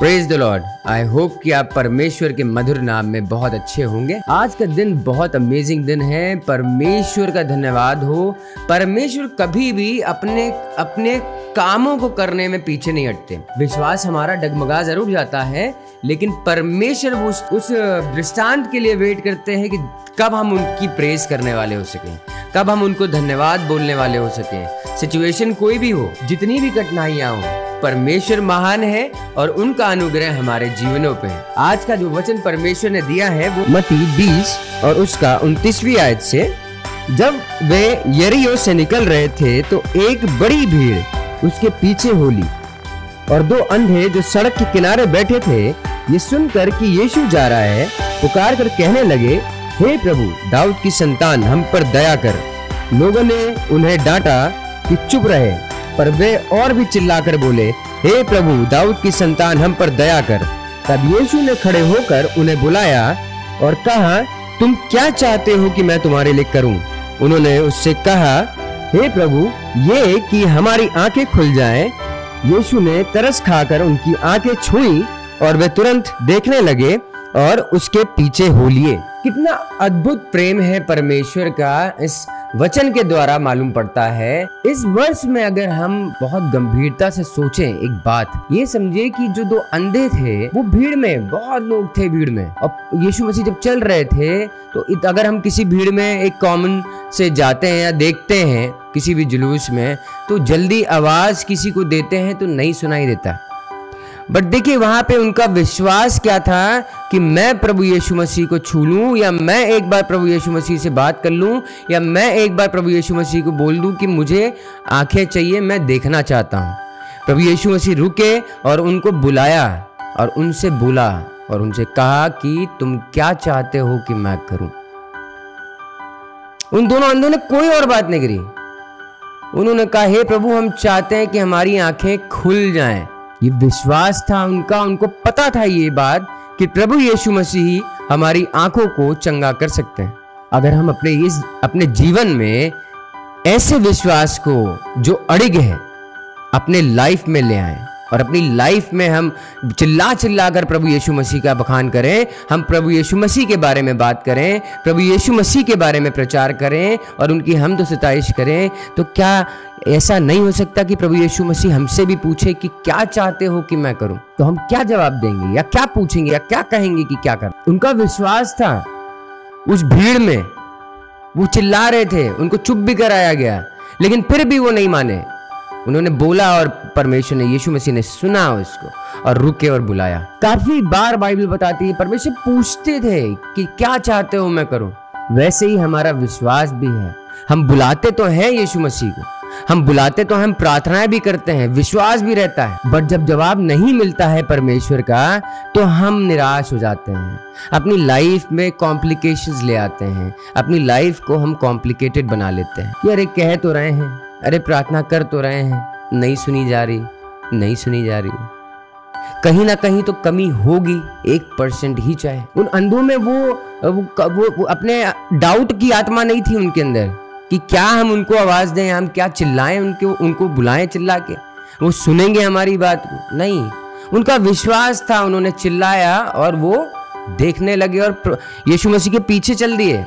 Praise the Lord. I hope कि आप परमेश्वर के मधुर नाम में बहुत अच्छे होंगे। आज का दिन बहुत अमेजिंग दिन है। परमेश्वर का धन्यवाद हो। परमेश्वर कभी भी अपने कामों को करने में पीछे नहीं हटते। विश्वास हमारा डगमगा जरूर जाता है, लेकिन परमेश्वर उस दृष्टांत के लिए वेट करते हैं कि कब हम उनकी प्रेज करने वाले हो सकें, कब हम उनको धन्यवाद बोलने वाले हो सकें। सिचुएशन कोई भी हो, जितनी भी कठिनाइयां हो, परमेश्वर महान है और उनका अनुग्रह हमारे जीवनों पे है। आज का जो वचन परमेश्वर ने दिया है वो मत्ती 20 और उसका 29वीं आयत से। जब वे यरीहो से निकल रहे थे तो एक बड़ी भीड़ उसके पीछे हो ली, और दो अंधे जो सड़क के किनारे बैठे थे ये सुनकर कि यीशु जा रहा है, पुकार कर कहने लगे, हे प्रभु, दाऊद की संतान, हम पर दया कर। लोगों ने उन्हें डांटा कि चुप रहे, पर वे और भी चिल्लाकर बोले, हे प्रभु, दाऊद की संतान, हम पर दया कर। तब यीशु ने खड़े होकर उन्हें बुलाया और कहा, तुम क्या चाहते हो कि मैं तुम्हारे लिए करूं? उन्होंने उससे कहा, हे प्रभु, ये कि हमारी आंखें खुल जाएं। यीशु ने तरस खाकर उनकी आंखें छुई और वे तुरंत देखने लगे और उसके पीछे हो लिए। कितना अद्भुत प्रेम है परमेश्वर का, इस वचन के द्वारा मालूम पड़ता है। इस वर्ष में अगर हम बहुत गंभीरता से सोचें एक बात, ये समझिए कि जो दो अंधे थे वो भीड़ में, बहुत लोग थे भीड़ में, और यीशु मसीह जब चल रहे थे तो अगर हम किसी भीड़ में एक कॉमन से जाते हैं या देखते हैं किसी भी जुलूस में, तो जल्दी आवाज किसी को देते हैं तो नहीं सुनाई देता। बट देखिए वहां पे उनका विश्वास क्या था कि मैं प्रभु यीशु मसीह को छू लूं, या मैं एक बार प्रभु यीशु मसीह से बात कर लूं, या मैं एक बार प्रभु यीशु मसीह को बोल दूं कि मुझे आंखें चाहिए, मैं देखना चाहता हूं। प्रभु यीशु मसीह रुके और उनको बुलाया और उनसे बोला और उनसे कहा कि तुम क्या चाहते हो कि मैं करूं। उन दोनों अंधों ने कोई और बात नहीं करी। उन्होंने कहा, हे प्रभु, हम चाहते हैं कि हमारी आंखें खुल जाएं। ये विश्वास था उनका। उनको पता था ये बात कि प्रभु यीशु मसीह हमारी आंखों को चंगा कर सकते हैं। अगर हम अपने जीवन में ऐसे विश्वास को जो अड़िग है अपने लाइफ में ले आए और अपनी लाइफ में हम चिल्ला कर प्रभु यीशु मसीह का बखान करें, हम प्रभु यीशु मसीह के बारे में बात करें, प्रभु यीशु मसीह के बारे में प्रचार करें और उनकी हमद सिताइश करें, तो क्या ऐसा नहीं हो सकता कि प्रभु यीशु मसीह हमसे भी पूछे कि क्या चाहते हो कि मैं करूं? तो हम क्या जवाब देंगे या क्या पूछेंगे या क्या कहेंगे कि क्या करूं? उनका विश्वास था। उस भीड़ में वो चिल्ला रहे थे, उनको चुप भी कराया गया, लेकिन फिर भी वो नहीं माने। उन्होंने बोला और परमेश्वर ने, यीशु मसीह ने सुना उसको और रुके और बुलाया। काफी बार बाइबल बताती है परमेश्वर पूछते थे कि क्या चाहते हो मैं करूं। वैसे ही हमारा विश्वास भी है। हम बुलाते तो हैं यीशु मसीह को, हम बुलाते तो हम प्रार्थनाएं भी करते हैं, विश्वास भी रहता है, बट जब जवाब नहीं मिलता है परमेश्वर का तो हम निराश हो जाते हैं। अपनी लाइफ में कॉम्प्लिकेशंस ले आते हैं, अपनी लाइफ को हम कॉम्प्लिकेटेड बना लेते हैं कि अरे कह तो रहे हैं, अरे प्रार्थना कर तो रहे हैं, नहीं सुनी जा रही, नहीं सुनी जा रही। कहीं ना कहीं तो कमी होगी, 1% ही चाहे। उन अंधों में वो अपने डाउट की आत्मा नहीं थी उनके अंदर कि क्या हम उनको आवाज दें, हम क्या चिल्लाएं, उनको बुलाएं चिल्ला के, वो सुनेंगे हमारी बात को? नहीं, उनका विश्वास था। उन्होंने चिल्लाया और वो देखने लगे और यीशु मसीह के पीछे चल दिए।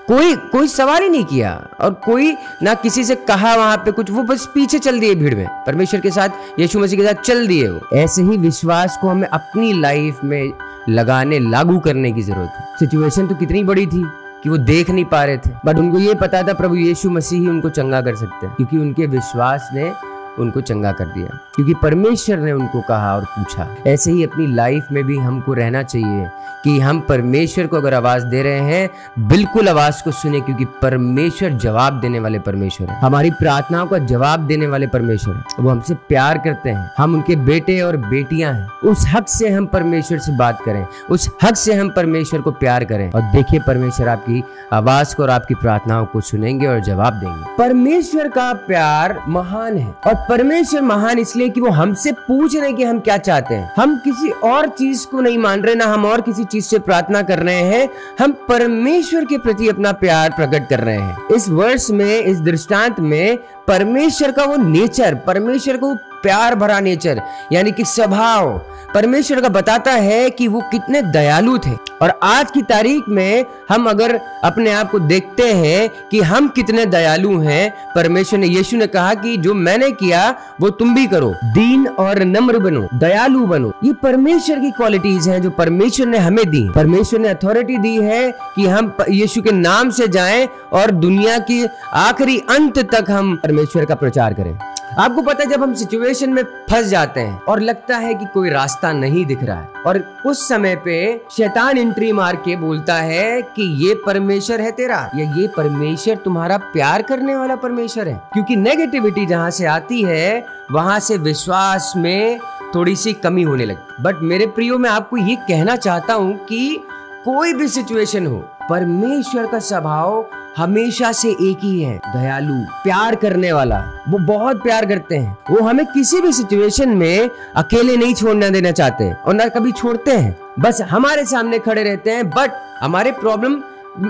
कोई सवाल ही नहीं किया और कोई ना किसी से कहा वहां पे कुछ, वो बस पीछे चल दिए भीड़ में, परमेश्वर के साथ, यीशु मसीह के साथ चल दिए वो। ऐसे ही विश्वास को हमें अपनी लाइफ में लागू करने की जरूरत है। सिचुएशन तो कितनी बड़ी थी कि वो देख नहीं पा रहे थे, बट उनको ये पता था प्रभु यीशु मसीह ही उनको चंगा कर सकते हैं, क्योंकि उनके विश्वास ने उनको चंगा कर दिया, क्योंकि परमेश्वर ने उनको कहा और पूछा। ऐसे ही अपनी लाइफ में भी हमको रहना चाहिए कि हम परमेश्वर को अगर आवाज दे रहे हैं, बिल्कुल आवाज को सुने, क्योंकि परमेश्वर जवाब देने वाले परमेश्वर है। हमारी प्रार्थनाओं का जवाब देने वाले परमेश्वर है। वो हमसे प्यार करते हैं, हम उनके बेटे और बेटियां हैं। उस हक से हम परमेश्वर से बात करें, उस हक से हम परमेश्वर को प्यार करें, और देखिए परमेश्वर आपकी आवाज को और आपकी प्रार्थनाओं को सुनेंगे और जवाब देंगे। परमेश्वर का प्यार महान है, और परमेश्वर महान इसलिए कि वो हमसे पूछ रहे हैं कि हम क्या चाहते हैं। हम किसी और चीज को नहीं मान रहे, ना हम और किसी चीज से प्रार्थना कर रहे हैं, हम परमेश्वर के प्रति अपना प्यार प्रकट कर रहे हैं। इस वर्ष में, इस दृष्टांत में परमेश्वर का वो नेचर, परमेश्वर को प्यार भरा नेचर यानी कि स्वभाव परमेश्वर का बताता है कि वो कितने दयालु थे। और आज की तारीख में हम अगर अपने आप को देखते हैं कि हम कितने दयालु हैं, परमेश्वर ने, यीशु ने कहा कि जो मैंने किया वो तुम भी करो, दीन और नम्र बनो, दयालु बनो। ये परमेश्वर की क्वालिटीज हैं जो परमेश्वर ने हमें दी। परमेश्वर ने अथॉरिटी दी है कि हम यीशु के नाम से जाएं और दुनिया की आखिरी अंत तक हम परमेश्वर का प्रचार करें। आपको पता है, जब हम सिचुएशन में फंस जाते हैं और लगता है कि कोई रास्ता नहीं दिख रहा है, और उस समय पे शैतान एंट्री मार के बोलता है कि ये परमेश्वर है तेरा, या ये परमेश्वर तुम्हारा प्यार करने वाला परमेश्वर है। क्योंकि नेगेटिविटी जहाँ से आती है वहां से विश्वास में थोड़ी सी कमी होने लगती। बट मेरे प्रियो, मैं आपको ये कहना चाहता हूँ कि कोई भी सिचुएशन हो, परमेश्वर का स्वभाव हमेशा से एक ही है, दयालु, प्यार करने वाला। वो बहुत प्यार करते हैं। वो हमें किसी भी सिचुएशन में अकेले नहीं छोड़ना देना चाहते और ना कभी छोड़ते हैं। बस हमारे सामने खड़े रहते हैं। बट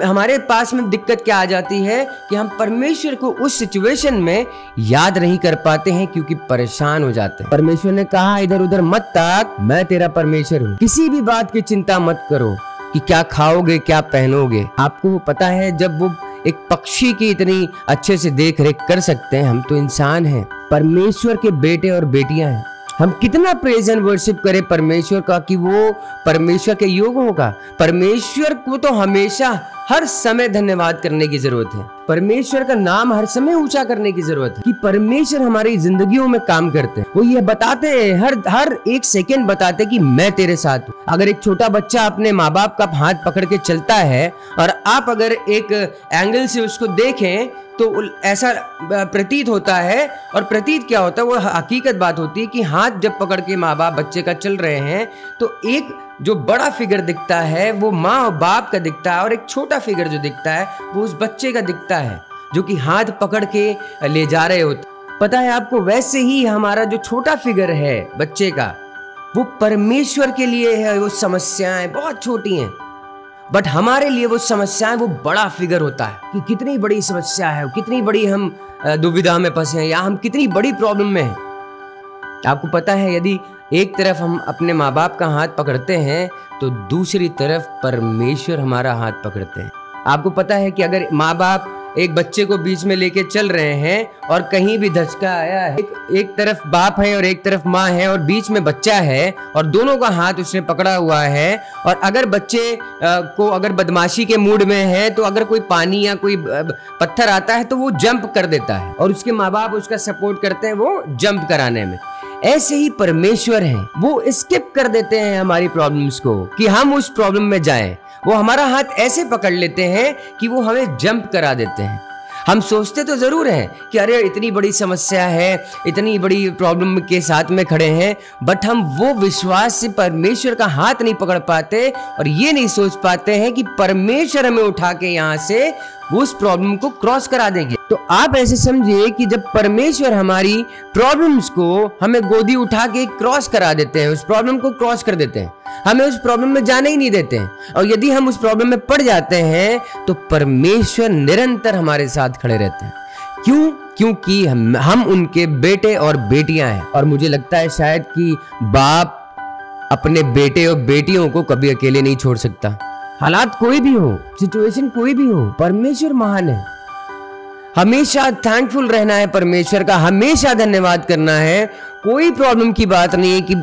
हमारे पास में दिक्कत क्या आ जाती है कि हम परमेश्वर को उस सिचुएशन में याद नहीं कर पाते हैं क्योंकि परेशान हो जाते हैं। परमेश्वर ने कहा, इधर उधर मत ताक, मैं तेरा परमेश्वर हूँ। किसी भी बात की चिंता मत करो कि क्या खाओगे, क्या पहनोगे। आपको पता है, जब वो एक पक्षी की इतनी अच्छे से देख रेख कर सकते हैं, हम तो इंसान हैं, परमेश्वर के बेटे और बेटियां हैं। हम कितना प्रेज एंड वर्शिप करें परमेश्वर का कि वो परमेश्वर के योग होगा। परमेश्वर को तो हमेशा हर समय धन्यवाद करने की जरूरत है। परमेश्वर का नाम हर समय ऊंचा करने की जरूरत है कि परमेश्वर हमारी जिंदगियों में काम करते हैं। वो ये बताते हैं, हर एक सेकंड बताते हैं कि मैं तेरे साथ हूँ। अगर एक छोटा बच्चा अपने माँ बाप का हाथ पकड़ के चलता है और आप अगर एक एंगल से उसको देखें तो ऐसा प्रतीत होता है, और प्रतीत क्या होता है, वो हकीकत बात होती है कि हाथ जब पकड़ के माँ बाप बच्चे का चल रहे हैं तो एक जो बड़ा फिगर दिखता है वो माँ और बाप का दिखता है, और एक छोटा फिगर जो दिखता है वो उस बच्चे का दिखता है जो कि हाथ पकड़ के ले जा रहे होते। पता है आपको, वैसे ही हमारा जो छोटा फिगर है बच्चे का, वो परमेश्वर के लिए है। वो समस्याएं बहुत छोटी हैं, बट हमारे लिए वो समस्याएं वो बड़ा फिगर होता है कि कितनी बड़ी समस्या है, कितनी बड़ी हम दुविधा में फंसे हैं, या हम कितनी बड़ी प्रॉब्लम में हैं। आपको पता है, यदि एक तरफ हम अपने माँ बाप का हाथ पकड़ते हैं तो दूसरी तरफ परमेश्वर हमारा हाथ पकड़ते हैं। आपको पता है कि अगर माँ बाप एक बच्चे को बीच में लेके चल रहे हैं और कहीं भी धचका आया है, एक तरफ बाप है और एक तरफ माँ है और बीच में बच्चा है और दोनों का हाथ उसने पकड़ा हुआ है, और अगर बच्चे को अगर बदमाशी के मूड में है तो अगर कोई पानी या कोई पत्थर आता है तो वो जंप कर देता है और उसके माँ बाप उसका सपोर्ट करते हैं वो जंप कराने में। ऐसे ही परमेश्वर है, वो स्किप कर देते हैं हमारी प्रॉब्लम्स को कि हम उस प्रॉब्लम में जाएं। वो हमारा हाथ ऐसे पकड़ लेते हैं कि वो हमें जंप करा देते हैं। हम सोचते तो जरूर हैं कि अरे इतनी बड़ी समस्या है, इतनी बड़ी प्रॉब्लम के साथ में खड़े हैं, बट हम वो विश्वास से परमेश्वर का हाथ नहीं पकड़ पाते और ये नहीं सोच पाते हैं कि परमेश्वर हमें उठा के यहाँ से वो उस प्रॉब्लम को क्रॉस करा देंगे। तो आप ऐसे समझिए कि जब परमेश्वर हमारी प्रॉब्लम्स को हमें गोदी उठा के क्रॉस करा देते हैं, उस प्रॉब्लम को क्रॉस कर देते हैं, हमें उस प्रॉब्लम में जाने ही नहीं देते हैं, और यदि हम उस प्रॉब्लम में पड़ जाते हैं तो परमेश्वर निरंतर हमारे साथ खड़े रहते हैं। क्यों? क्योंकि हम उनके बेटे और बेटियां हैं। और मुझे लगता है शायद कि बाप अपने बेटे और बेटियों को कभी अकेले नहीं छोड़ सकता। हालात कोई भी हो, सिचुएशन कोई भी हो, परमेश्वर महान है। हमेशा थैंकफुल रहना है परमेश्वर का, हमेशा धन्यवाद करना है। कोई प्रॉब्लम की बात नहीं है कि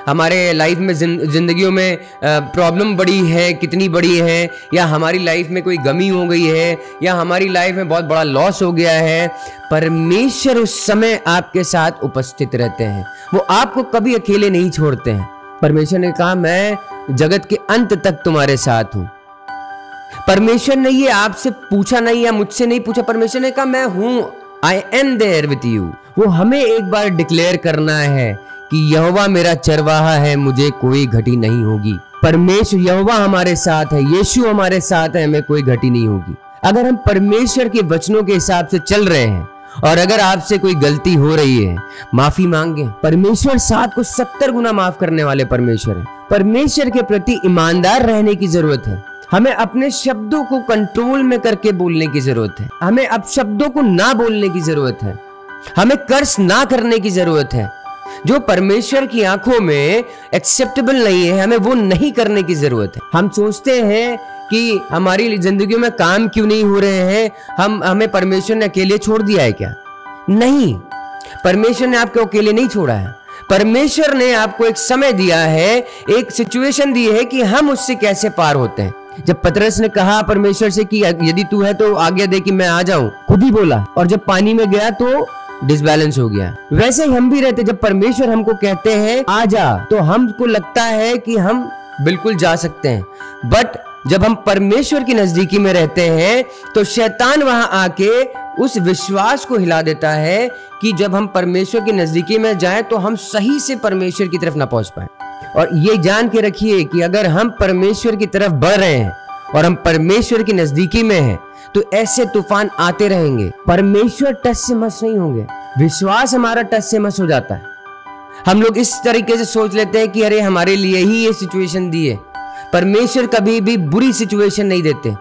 हमारे लाइफ में जिंदगियों में प्रॉब्लम बड़ी है, कितनी बड़ी है, या हमारी लाइफ में कोई गमी हो गई है, या हमारी लाइफ में बहुत बड़ा लॉस हो गया है। परमेश्वर उस समय आपके साथ उपस्थित रहते हैं, वो आपको कभी अकेले नहीं छोड़ते हैं। परमेश्वर ने कहा, मैं जगत के अंत तक तुम्हारे साथ हूं। परमेश्वर ने ये आपसे पूछा नहीं या मुझसे नहीं पूछा, परमेश्वर ने कहा मैं हूं, I am there with you. वो हमें एक बार डिक्लेयर करना है कि यहोवा मेरा चरवाहा है, मुझे कोई घटी नहीं होगी। परमेश्वर यहोवा हमारे साथ है, यीशु हमारे साथ है, हमें कोई घटी नहीं होगी। अगर हम परमेश्वर के वचनों के हिसाब से चल रहे हैं और अगर आपसे कोई गलती हो रही है, माफी मांगे। परमेश्वर 7 को 70 गुना माफ करने वाले परमेश्वर है। परमेश्वर के प्रति ईमानदार रहने की जरूरत है। हमें अपने शब्दों को कंट्रोल में करके बोलने की जरूरत है। हमें अब शब्दों को ना बोलने की जरूरत है। हमें कर्ज ना करने की जरूरत है। जो परमेश्वर की आंखों में एक्सेप्टेबल नहीं है, हमें वो नहीं करने की जरूरत है। हम सोचते हैं कि हमारी जिंदगी में काम क्यों नहीं हो रहे हैं, हमें परमेश्वर ने अकेले छोड़ दिया है क्या? नहीं, परमेश्वर ने आपको अकेले नहीं छोड़ा है। परमेश्वर ने आपको एक समय दिया है, एक सिचुएशन दी है कि हम उससे कैसे पार होते हैं। जब पतरस ने कहा परमेश्वर से कि यदि तू है तो आज्ञा दे कि मैं आ जाऊं, खुद ही बोला, और जब पानी में गया तो डिसबैलेंस हो गया। वैसे ही हम भी रहते, जब परमेश्वर हमको कहते हैं आ जा, तो हमको लगता है कि हम बिल्कुल जा सकते हैं। बट जब हम परमेश्वर की नजदीकी में रहते हैं तो शैतान वहां आके उस विश्वास को हिला देता है कि जब हम परमेश्वर की नजदीकी में जाएं तो हम सही से परमेश्वर की तरफ ना पहुंच पाए। और ये जान के रखिए कि अगर हम परमेश्वर की तरफ बढ़ रहे हैं और हम परमेश्वर की नजदीकी में हैं तो ऐसे तूफान आते रहेंगे। परमेश्वर टस से मस नहीं होंगे, विश्वास हमारा टस से मस हो जाता है। हम लोग इस तरीके से सोच लेते हैं कि अरे हमारे लिए ही ये सिचुएशन दी है। परमेश्वर कभी भी बुरी सिचुएशन नहीं देते।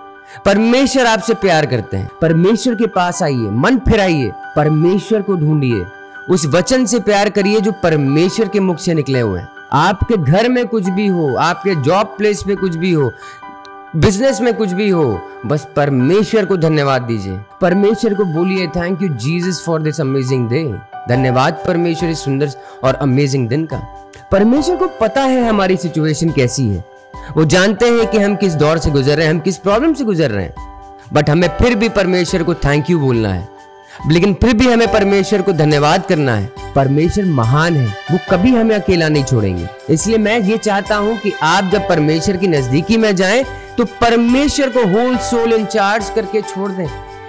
परमेश्वर आपसे प्यार करते हैं। परमेश्वर के पास आइए, मन फिराइए, परमेश्वर को ढूंढिए, उस वचन से प्यार करिए जो परमेश्वर के मुख से निकले हुए हैं। आपके घर में कुछ भी हो, आपके जॉब प्लेस पे कुछ भी हो, बिजनेस में कुछ भी हो, बस परमेश्वर को धन्यवाद दीजिए। परमेश्वर को बोलिए thank you Jesus for this amazing day. धन्यवाद परमेश्वर इस सुंदर और अमेजिंग दिन का। परमेश्वर को पता है हमारी सिचुएशन कैसी है। वो जानते हैं कि हम किस दौर से गुजर रहे हैं, हम किस प्रॉब्लम से गुजर रहे हैं। बट हमें फिर भी परमेश्वर को थैंक यू बोलना है, लेकिन फिर भी हमें परमेश्वर को धन्यवाद करना है। परमेश्वर महान है, वो कभी हमें अकेला नहीं छोड़ेंगे। इसलिए मैं ये चाहता हूँ कि आप जब परमेश्वर की नजदीकी में जाएं तो परमेश्वर को होल सोल इन चार्ज करके छोड़ दें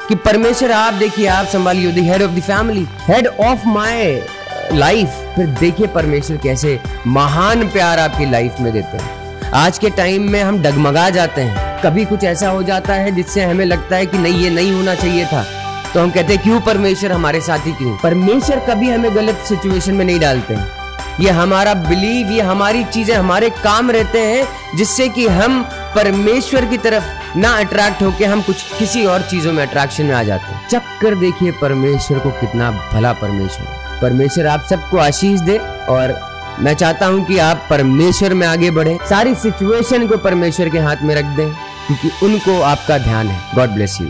कि परमेश्वर आप देखिए, आप संभालिए, the head of the family, head of my life. फिर देखिए परमेश्वर कैसे महान प्यार आपकी लाइफ में देते हैं। आज के टाइम में हम डगमगा जाते हैं, कभी कुछ ऐसा हो जाता है जिससे हमें लगता है कि नहीं, ये नहीं होना चाहिए था, तो हम कहते हैं क्यों परमेश्वर हमारे साथ ही क्यों। परमेश्वर कभी हमें गलत सिचुएशन में नहीं डालते हैं। ये हमारा बिलीव, ये हमारी चीजें, हमारे काम रहते हैं जिससे कि हम परमेश्वर की तरफ ना अट्रैक्ट होके हम कुछ किसी और चीजों में अट्रैक्शन में आ जाते हैं। चक्कर देखिए परमेश्वर को, कितना भला परमेश्वर आप सबको आशीष दे। और मैं चाहता हूं कि आप परमेश्वर में आगे बढ़ें, सारी सिचुएशन को परमेश्वर के हाथ में रख दें, क्योंकि उनको आपका ध्यान है। God bless you.